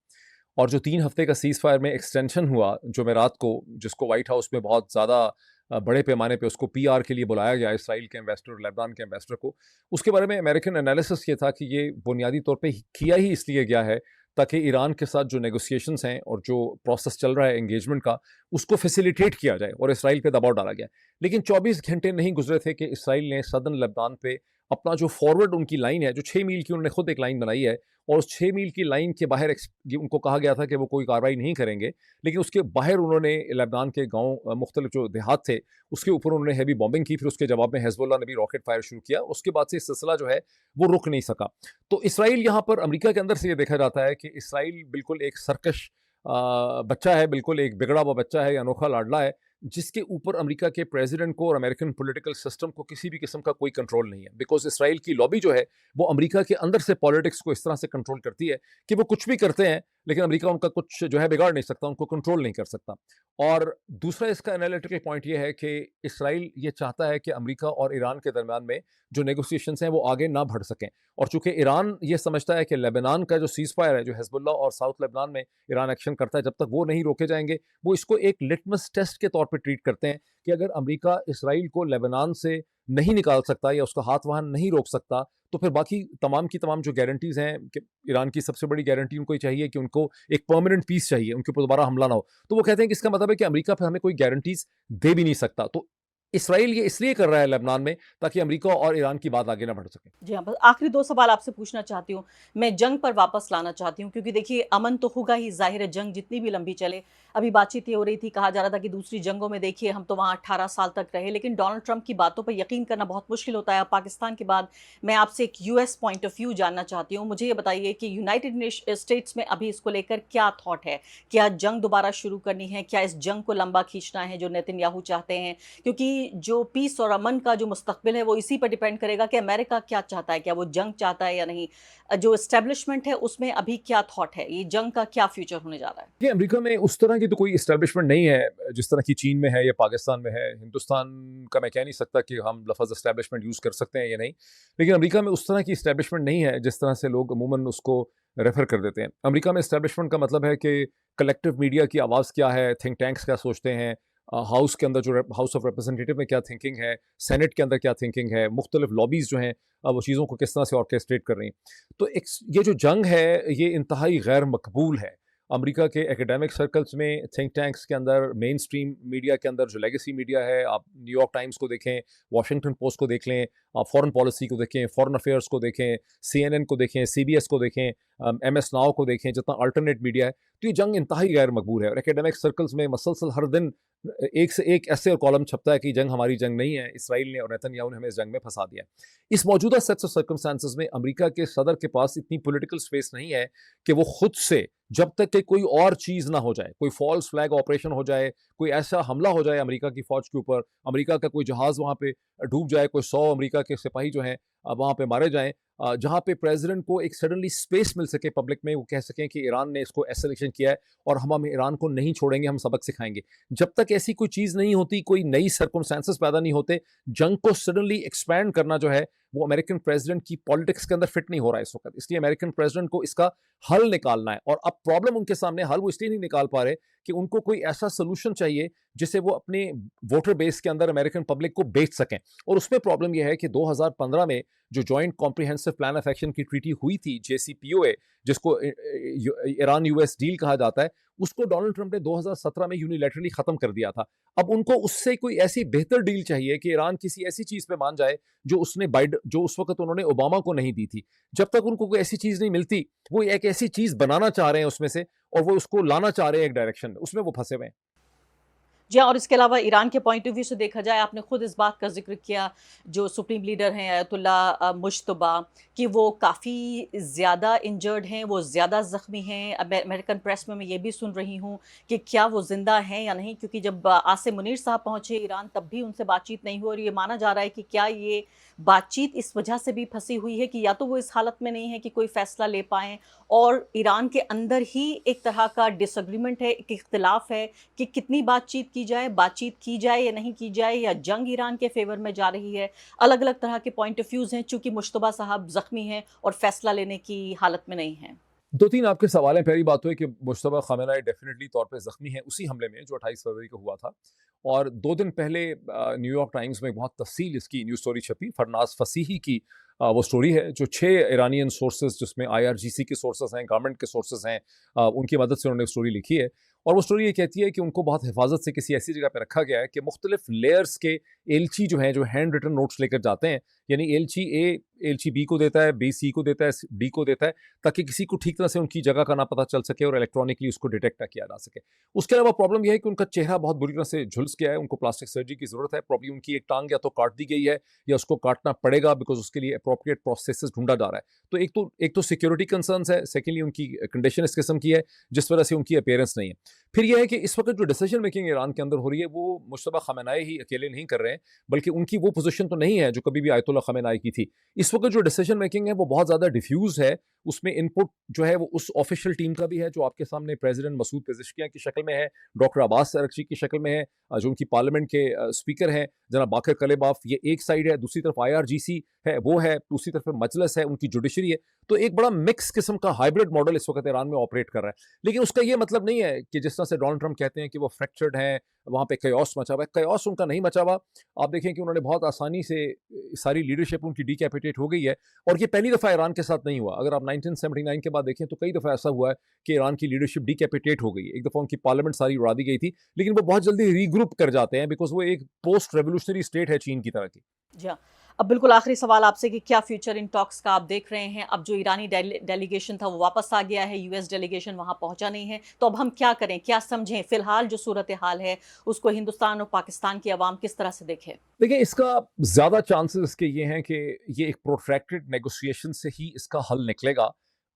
और जो 3 हफ्ते का सीज़ फायर में एक्सटेंशन हुआ जुमेरात को, जिसको व्हाइट हाउस में बहुत ज़्यादा बड़े पैमाने पे उसको पीआर के लिए बुलाया गया इसराइल के एम्बेसडर और लेबनान के एम्बेसडर को, उसके बारे में अमेरिकन एनालिसिस ये था कि ये बुनियादी तौर पे किया ही इसलिए गया है ताकि ईरान के साथ जो नेगोशिएशंस हैं और जो प्रोसेस चल रहा है एंगेजमेंट का, उसको फैसिलिटेट किया जाए और इसराइल पे दबाव डाला गया। लेकिन 24 घंटे नहीं गुजरे थे कि इसराइल ने सदर्न लेबनान पे अपना जो फॉरवर्ड उनकी लाइन है, जो 6 मील की उन्होंने खुद एक लाइन बनाई है, और उस 6 मील की लाइन के बाहर उनको कहा गया था कि वो कोई कार्रवाई नहीं करेंगे, लेकिन उसके बाहर उन्होंने लेबनान के गाँव मुख्तलिफ जो देहात थे, उसके ऊपर उन्होंने हैवी बॉम्बिंग की। फिर उसके जवाब में हिजबुल्लाह ने भी रॉकेट फायर शुरू किया। उसके बाद से सिलसिला जो है वो रुक नहीं सका। तो इसराइल यहाँ पर अमेरिका के अंदर से ये देखा जाता है कि इसराइल बिल्कुल एक सरकश बच्चा है, बिल्कुल एक बिगड़ा हुआ बच्चा है, अनोखा लाडला है, जिसके ऊपर अमेरिका के प्रेसिडेंट को और अमेरिकन पॉलिटिकल सिस्टम को किसी भी किस्म का कोई कंट्रोल नहीं है। बिकॉज इसराइल की लॉबी जो है वो अमेरिका के अंदर से पॉलिटिक्स को इस तरह से कंट्रोल करती है कि वो कुछ भी करते हैं, लेकिन अमेरिका उनका कुछ जो है बिगाड़ नहीं सकता, उनको कंट्रोल नहीं कर सकता। और दूसरा इसका एनालिटिकल पॉइंट ये है कि इसराइल ये चाहता है कि अमेरिका और ईरान के दरमियान में जो नेगोशिएशंस हैं वो आगे ना बढ़ सकें। और चूंकि ईरान ये समझता है कि लेबनान का जो सीज फायर है, जो हिजबुल्लाह और साउथ लेबनान में ईरान एक्शन करता है, जब तक वो नहीं रोके जाएंगे, वो इसको एक लिटमस टेस्ट के तौर पे ट्रीट करते हैं कि अगर अमेरिका इसराइल को लेबनान से नहीं निकाल सकता या उसका हाथ वहां नहीं रोक सकता, तो फिर बाकी तमाम की तमाम जो गारंटीज हैं कि ईरान की सबसे बड़ी गारंटी उनको ही चाहिए कि उनको एक परमानेंट पीस चाहिए, उनके ऊपर दोबारा हमला ना हो। तो वो कहते हैं कि इसका मतलब है कि अमेरिका फिर हमें कोई गारंटीज दे भी नहीं सकता। तो इसराइल ये इसलिए कर रहा है लेबनान में ताकि अमेरिका और ईरान की बात आगे ना बढ़ सके। जी हाँ, बस आखिरी 2 सवाल आपसे पूछना चाहती हूँ। मैं जंग पर वापस लाना चाहती हूँ क्योंकि देखिए अमन तो होगा ही, ज़ाहिर है जंग जितनी भी लंबी चले। अभी बातचीत ये हो रही थी, कहा जा रहा था कि दूसरी जंगों में देखिए हम तो वहाँ 18 साल तक रहे, लेकिन डोनाल्ड ट्रंप की बातों पर यकीन करना बहुत मुश्किल होता है। अब पाकिस्तान के बाद मैं आपसे एक यूएस पॉइंट ऑफ व्यू जानना चाहती हूँ। मुझे ये बताइए कि यूनाइटेड स्टेट्स में अभी इसको लेकर क्या थॉट है? क्या जंग दोबारा शुरू करनी है? क्या इस जंग को लंबा खींचना है जो नेतन्याहू चाहते हैं? क्योंकि जो पीस और अमन का जो मुस्तकबिल है वो इसी पर डिपेंड करेगा कि अमेरिका क्या चाहता है, क्या वो जंग चाहता है या नहीं। जो एस्टेब्लिशमेंट है उसमें अभी क्या थॉट है, ये जंग का क्या फ्यूचर होने जा रहा है? ये अमेरिका में उस तरह की तो कोई एस्टेब्लिशमेंट नहीं है जिस तरह की चीन में है या पाकिस्तान में है। हिंदुस्तान का मैं कह नहीं सकता कि हम लफ्ज़ एस्टेब्लिशमेंट यूज़ कर सकते हैं या नहीं, लेकिन अमेरिका में उस तरह की एस्टेब्लिशमेंट नहीं है जिस तरह से लोग अमूमन उसको रेफर कर देते हैं। अमेरिका में एस्टेब्लिशमेंट का मतलब है कि कलेक्टिव मीडिया की आवाज़ क्या है, थिंक टैंक्स क्या सोचते हैं, हाउस के अंदर जो हाउस ऑफ रिप्रेजेंटेटिव में क्या थिंकिंग है, सेनेट के अंदर क्या थिंकिंग है, मुख्तलिफ लॉबीज़ जो हैं वो चीज़ों को किस तरह से ऑर्केस्ट्रेट कर रही हैं। तो ये जो जंग है ये इंतहाई गैर मकबूल है। अमेरिका के एकेडमिक सर्कल्स में, थिंक टैंक्स के अंदर, मेन स्ट्रीम मीडिया के अंदर जो लेगेसी मीडिया है, आप न्यूयॉर्क टाइम्स को देखें, वॉशिंगटन पोस्ट को देख लें, आप फॉरेन पॉलिसी को देखें, फॉरेन अफेयर्स को देखें, सीएनएन को देखें, सीबीएस को देखें, एमएस नाउ को देखें, जितना अल्टरनेट मीडिया है, तो ये जंग इंतहाई गैर मकबूल है। और एकेडमिक सर्कल्स में मसलसल हर दिन एक से एक ऐसे और कॉलम छपता है कि जंग हमारी जंग नहीं है, इसराइल ने और नेतन्याहू ने हमें इस जंग में फंसा दिया है। इस मौजूदा सेट्स ऑफ सर्कमस्टांसेस में अमेरिका के सदर के पास इतनी पॉलिटिकल स्पेस नहीं है कि वो खुद से, जब तक कि कोई और चीज़ ना हो जाए, कोई फॉल्स फ्लैग ऑपरेशन हो जाए, कोई ऐसा हमला हो जाए अमेरिका की फ़ौज के ऊपर, अमेरिका का कोई जहाज़ वहाँ पे डूब जाए, कोई 100 अमेरिका के सिपाही जो हैं वहाँ पे मारे जाएँ, जहाँ पे प्रेसिडेंट को एक सडनली स्पेस मिल सके पब्लिक में, वो कह सकें कि ईरान ने इसको एस्केलेशन किया है और हम ईरान को नहीं छोड़ेंगे, हम सबक सिखाएंगे। जब तक ऐसी कोई चीज़ नहीं होती, कोई नई सर्कमस्टेंसेस पैदा नहीं होते, जंग को सडनली एक्सपैंड करना जो है वो अमेरिकन प्रेसिडेंट की पॉलिटिक्स के अंदर फिट नहीं हो रहा है इस वक्त। इसलिए अमेरिकन प्रेसिडेंट को इसका हल निकालना है, और अब प्रॉब्लम उनके सामने हल वो इसलिए नहीं निकाल पा रहे कि उनको कोई ऐसा सोल्यूशन चाहिए जिसे वो अपने वोटर बेस के अंदर अमेरिकन पब्लिक को बेच सकें। और उसमें प्रॉब्लम यह है कि 2015 में जो joint comprehensive plan of action की ट्रीटी हुई थी, JCPOA, जिसको ईरान यूएस डील कहा जाता है, उसको डोनाल्ड ट्रंप ने 2017 में यूनिलैटरली खत्म कर दिया था। अब उनको उससे कोई ऐसी बेहतर डील चाहिए कि ईरान किसी ऐसी चीज पे मान जाए जो जो उस वक्त उन्होंने ओबामा को नहीं दी थी। जब तक उनको कोई ऐसी चीज नहीं मिलती, वो एक ऐसी चीज बनाना चाह रहे हैं उसमें से, और वो उसको लाना चाह रहे हैं एक डायरेक्शन में, उसमें वो फंसे हुए हैं। जी हाँ, और इसके अलावा ईरान के पॉइंट ऑफ व्यू से देखा जाए, आपने खुद इस बात का जिक्र किया, जो सुप्रीम लीडर हैं अयतुल्ला मुज्तबा, कि वो काफ़ी ज़्यादा इंजर्ड हैं, वो ज़्यादा ज़ख्मी हैं। अमेरिकन प्रेस में मैं ये भी सुन रही हूँ कि क्या वो ज़िंदा हैं या नहीं, क्योंकि जब आसिम मुनीर साहब पहुँचे ईरान तब भी उनसे बातचीत नहीं हुई, और ये माना जा रहा है कि क्या ये बातचीत इस वजह से भी फंसी हुई है कि या तो वो इस हालत में नहीं है कि कोई फ़ैसला ले पाएँ, और ईरान के अंदर ही एक तरह का डिसएग्रीमेंट है, एक इख्तिलाफ है कि कितनी बातचीत की जाए या नहीं की जाए, या जंग ईरान के फेवर में जा रही है। अलग अलग तरह के पॉइंट ऑफ व्यूज़ हैं, चूंकि मुश्तबा साहब ज़ख्मी हैं और फैसला लेने की हालत में नहीं हैं। दो तीन आपके सवाल हैं। पहली बात तो है कि मुश्तबा खामेनेई डेफिनेटली तौर पे ज़ख्मी हैं उसी हमले में जो 28 फरवरी को हुआ था। और 2 दिन पहले न्यूयॉर्क टाइम्स में बहुत तफ़सील इसकी न्यूज़ स्टोरी छपी। फरनाज़ फ़सीही की वो स्टोरी है जो 6 ईरानियन सोर्सेज़ जिसमें आईआरजीसी के सोर्सेज़ हैं, गवर्नमेंट के सोर्सेज़ हैं, उनकी मदद से उन्होंने स्टोरी लिखी है। और वो स्टोरी ये कहती है कि उनको बहुत हिफाज़त से किसी ऐसी जगह पे रखा गया है कि मुख्तलिफ लेयर्स के एलची जो हैं, जो हैंड रिटन नोट्स लेकर जाते हैं, यानी एलची ए एलची बी को देता है, बी सी को देता है, डी को देता है, ताकि किसी को ठीक तरह से उनकी जगह का ना पता चल सके और इलेक्ट्रॉनिकली उसको डिटेक्ट ना किया जा सके। उसके अलावा प्रॉब्लम यह है कि उनका चेहरा बहुत बुरी तरह से झुलस गया है, उनको प्लास्टिक सर्जरी की ज़रूरत है। प्रॉब्लम उनकी एक टांग या तो काट दी गई है या उसको काटना पड़ेगा बिकॉज़ उसके लिए एप्रोप्रिएट प्रोसेसेस ढूँढा जा रहा है। तो एक तो सिक्योरिटी कंसर्न्स है, सेकेंडली उनकी कंडीशन इस किस्म की है जिस वजह से उनकी अपीयरेंस नहीं है। फिर यह है कि इस वक़्त जो डिसीजन मेकिंग ईरान के अंदर हो रही है वो मुश्तबा खामेनेई ही अकेले नहीं कर रहे हैं, बल्कि उनकी वो पोज़ीशन तो नहीं है जो कभी भी आयतुल्लाह खामेनेई की थी। इस वक़्त जो डिसीजन मेकिंग है वो बहुत ज़्यादा डिफ्यूज़ है। उसमें इनपुट जो है वो उस ऑफिशियल टीम का भी है जो आपके सामने प्रेसिडेंट मसूद पेज़ेश्कियान की शक्ल में है, डॉक्टर अब्बास अरगची की शक्ल में है, जो उनकी पार्लियामेंट के स्पीकर हैं जनाब बाकर कलेबाफ, ये एक साइड है, दूसरी तरफ आईआरजीसी है, वो है, दूसरी तरफ मजलिस है, उनकी जुडिशरी है। तो एक बड़ा मिक्स किस्म का हाइब्रिड मॉडल इस वक़्त ईरान में ऑपरेट कर रहा है। लेकिन उसका ये मतलब नहीं है कि जिस तरह से डोनाल्ड ट्रंप कहते हैं कि वो फ्रैक्चर्ड हैं, वहाँ पे chaos मचा हुआ है। chaos उनका नहीं मचा हुआ। आप देखें कि उन्होंने बहुत आसानी से सारी लीडरशिप उनकी डिकैपिटेट हो गई है और ये पहली दफ़ा ईरान के साथ नहीं हुआ। अगर आप 1979 के बाद देखें तो कई दफ़ा ऐसा हुआ है कि ईरान की लीडरशिप डिकैपिटेट हो गई है। एक दफ़ा उनकी पार्लियामेंट सारी उड़ा दी गई थी, लेकिन वो बहुत जल्दी रीग्रुप कर जाते हैं बिकॉज़ वो एक पोस्ट रेवोल्यूशनरी स्टेट है चीन की तरह की। जी हाँ। अब बिल्कुल आखिरी सवाल आपसे कि क्या फ्यूचर इन टॉक्स का आप देख रहे हैं? अब जो ईरानी डेलीगेशन था वो वापस आ गया है, यूएस डेलीगेशन वहाँ पहुँचा नहीं है, तो अब हम क्या करें? क्या समझें? फ़िलहाल जो सूरत-ए-हाल है, उसको हिंदुस्तान और पाकिस्तान की अवाम किस तरह से देखे? देखिए, इसका ज़्यादा चांसेस इसके ये हैं कि ये एक प्रोट्रैक्टेड नेगोशिएशन से ही इसका हल निकलेगा,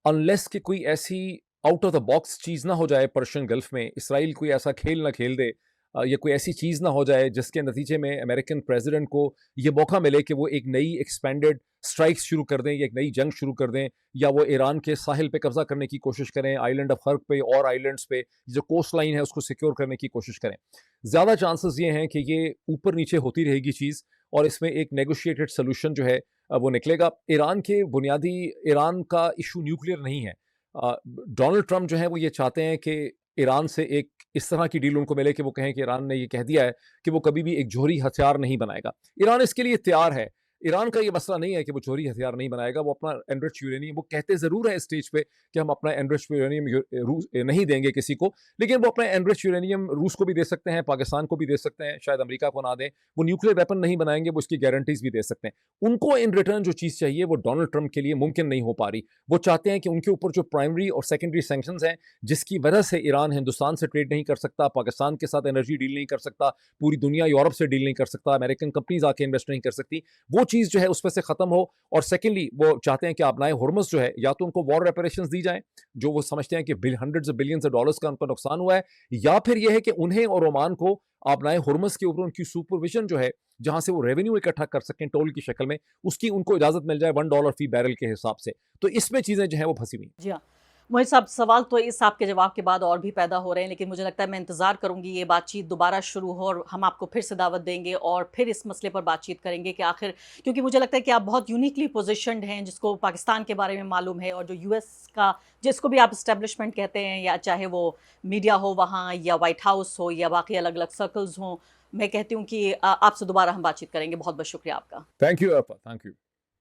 अनलेस कि कोई ऐसी आउट ऑफ द बॉक्स चीज़ ना हो जाए पर्शियन गल्फ में, इसराइल कोई ऐसा खेल ना खेल दे, या कोई ऐसी चीज़ ना हो जाए जिसके नतीजे में अमेरिकन प्रेसिडेंट को ये मौका मिले कि वो एक नई एक्सपेंडेड स्ट्राइक्स शुरू कर दें या एक नई जंग शुरू कर दें, या वो ईरान के साहिल पे कब्जा करने की कोशिश करें, आइलैंड ऑफ हर्क पे और आइलैंड्स पे जो कोस्ट लाइन है उसको सिक्योर करने की कोशिश करें। ज़्यादा चांसेस ये हैं कि ये ऊपर नीचे होती रहेगी चीज़ और इसमें एक नेगोशिएटेड सोल्यूशन जो है वो निकलेगा। ईरान का इशू न्यूक्लियर नहीं है। डोनाल्ड ट्रंप जो है वो ये चाहते हैं कि ईरान से एक इस तरह की डील उनको मिले कि वो कहें कि ईरान ने ये कह दिया है कि वो कभी भी एक जोहरी हथियार नहीं बनाएगा। ईरान इसके लिए तैयार है। ईरान का ये मसला नहीं है कि वो जोहरी हथियार नहीं बनाएगा, वो अपना एनरिच्ड यूरेनियम वो कहते ज़रूर हैं स्टेज पे कि हम अपना एनरिच्ड यूरेनियम नहीं देंगे किसी को, लेकिन वो अपना एनरिच्ड यूरेनियम रूस को भी दे सकते हैं, पाकिस्तान को भी दे सकते हैं, शायद अमेरिका को ना दें। वो न्यूक्लियर वेपन नहीं बनाएंगे, वो इसकी गारंटीज़ भी दे सकते हैं। उनको इन रिटर्न जो चीज़ चाहिए वो डोनाल्ड ट्रंप के लिए मुमकिन नहीं हो पा रही। वो चाहते हैं कि उनके ऊपर जो प्राइमरी और सेकेंडरी सैंक्शंस हैं, जिसकी वजह से ईरान हिंदुस्तान से ट्रेड नहीं कर सकता, पाकिस्तान के साथ एनर्जी डील नहीं कर सकता, पूरी दुनिया यूरोप से डील नहीं कर सकता, अमेरिकन कंपनीज आके इन्वेस्ट नहीं कर सकती, वो चीज़ जो है उस पर से खत्म हो। और सेकेंडली वो चाहते हैं कि आबनाए हुर्मुज़ जो है या तो उनको वॉर रेपरेशंस दी जाएं, जो वो समझते हैं कि hundreds of billions of dollars का उनको नुकसान हुआ है, या फिर यह है कि उन्हें और ओमान को आबनाए हुर्मुज़ के ऊपर उनकी सुपरविजन जो है, जहां से वो रेवेन्यू इकट्ठा कर सकें टोल की शक्ल में, उसकी उनको इजाजत मिल जाए $1 फी बैरल के हिसाब से। तो इसमें चीजें जो है वो फंसी हुई हैं। जी हाँ। मोहित साहब, सवाल तो इस आपके जवाब के बाद और भी पैदा हो रहे हैं, लेकिन मुझे लगता है मैं इंतज़ार करूँगी ये बातचीत दोबारा शुरू हो और हम आपको फिर से दावत देंगे और फिर इस मसले पर बातचीत करेंगे कि आखिर, क्योंकि मुझे लगता है कि आप बहुत यूनिकली पोजीशन्ड हैं, जिसको पाकिस्तान के बारे में मालूम है और जो यूएस का, जिसको भी आप एस्टेब्लिशमेंट कहते हैं, या चाहे वो मीडिया हो वहाँ या व्हाइट हाउस हो या बाकी अलग-अलग सर्कल्स हों, मैं कहती हूँ कि आपसे दोबारा हम बातचीत करेंगे। बहुत-बहुत शुक्रिया आपका। Thank you Arpa, thank you.